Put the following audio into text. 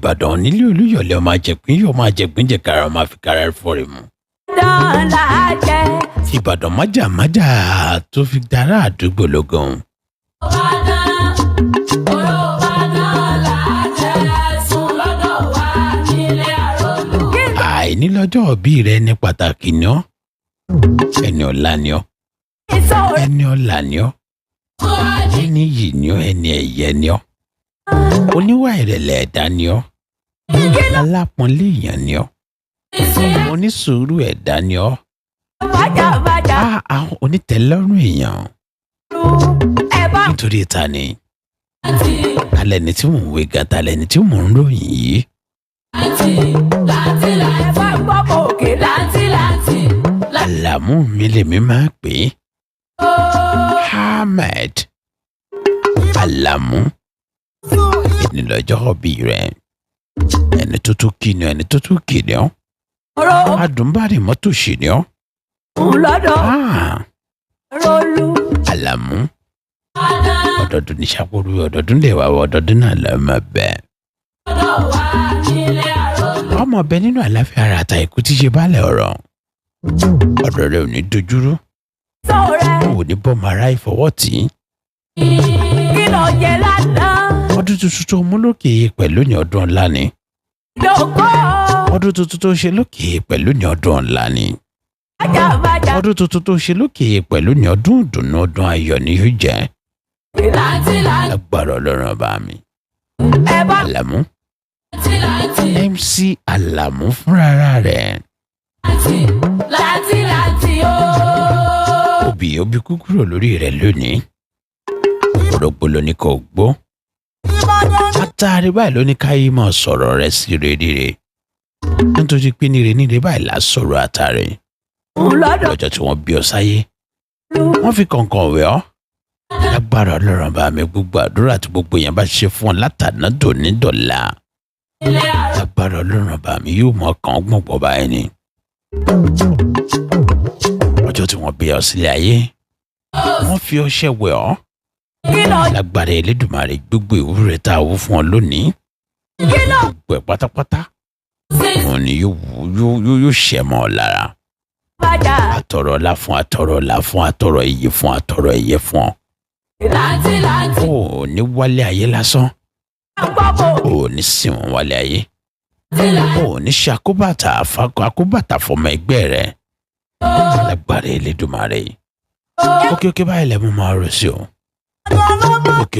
Ìbàdàn nílé Olúyọ̀lé ọmọ àjẹgbín yóò máa jẹgbín jẹ kára ọmọ àfikàrà fọ́ọ̀rì mu. Ìbàdàn májàmájà tó fi dára àdúgbò lógún. Àìní lọ́jọ́ òbí rẹ ní pàtàkì ni ọ́. Ẹni ọ̀la ni ọ́. Ẹni ọ̀la ni ọ́. Ẹni yìí ni ọ́, ẹni ẹ̀yẹ ni ọ́. Oníwà ìrẹ̀lẹ̀ ẹ̀dá ni ọ́. Alápọ̀nlé èèyàn ni ọ́. Onísùúrù ẹ̀dá ni ọ́. Àwọn onítẹ̀lọ́rùn èèyàn. Nítorí ta ni? Talẹ̀ ni tí mò ń wé ga, talẹ̀ ni tí mò ń ròyìn yìí. Alamu mi lèmi máa pè é. Ahmed Alamu. Ẹni lọ́jọ́ òbí rẹ̀. Ẹni tó tún kí ni ẹni tó tún kí ni ọ́. Adùnbárì mọ́tò ṣì ni ọ́. Alamu. Ọdọọdún ní ṣàkóso, ọdọọdún lè wá ọdọọdún náà lọ́mọ bẹ́ẹ̀. Ọmọ ọbẹ̀ nínú àlàáfíà ara àtà ikú tí ṣe bálẹ̀ ọ̀rọ̀. Ọ̀rọ̀ rẹ̀ ò ní dojúrú. Ò ní bọ́ mara ìfọwọ́ tì í. Ọdún tuntun tó mú lókè pẹ̀lú ní ọdún ńlá ni. Ọdún tuntun tó ṣe lókè pẹ̀lú ní ọdún ńlá ni. Ọdún tuntun tó ṣe lókè pẹ̀lú ní ọdún ìdùnnú, ọdún ayọ̀ ni yóò jẹ́. Agbára Ọlọ́run bá mi. Alamu. MC Alamu fúnra rẹ̀. Obì kúkúrò lórí rẹ̀ lónìí. Òrògbò lóní kò gbó. Àtàrí báyìí lóní káyé máa sọ̀rọ̀ rẹ̀ sí rere. Nítorí pé níre báyìí là sọ̀rọ̀ àtàrí. Lọ́jọ́ tí wọ́n bí ọ sáyé, wọ́n fi kọ̀ǹkọ̀ wẹ̀ ọ́. Agbára Ọlọ́run bá mi, gbogbo àdúrà tí gbogbo èèyàn bá ṣe fún ọ látàná dòní dọ̀la. Agbára Ọlọ́run bá mi yóò mọ kàn gbọ̀ngbọ̀ báyìí ni. Ọjọ́ tí wọ́n bí ọ sílé ayé, wọ́n fi ọṣẹ wẹ̀ ọ́. Lágbára Elédùmarè, gbogbo ìwúre tá a wú fún ọ lónìí, gbogbo ẹ̀ pátápátá wọn ni yóò ṣẹ mọ́ ọ lára. Àtọ̀rọ̀ ọlá fún, àtọ̀rọ̀ ọlá fún, àtọ̀rọ̀ iyì fún, àtọ̀rọ̀ ẹ̀yẹ fún ọ. Ó ní wálé ayé lásán. Ó ní sìn wọ́n wálé ayé. Ó ní ṣe àkóbàtà fọmọ ẹgbẹ́ rẹ̀. Lágbára Elédùmarè. Òkè báyìí lẹ́mú máa rò sí o. Òkè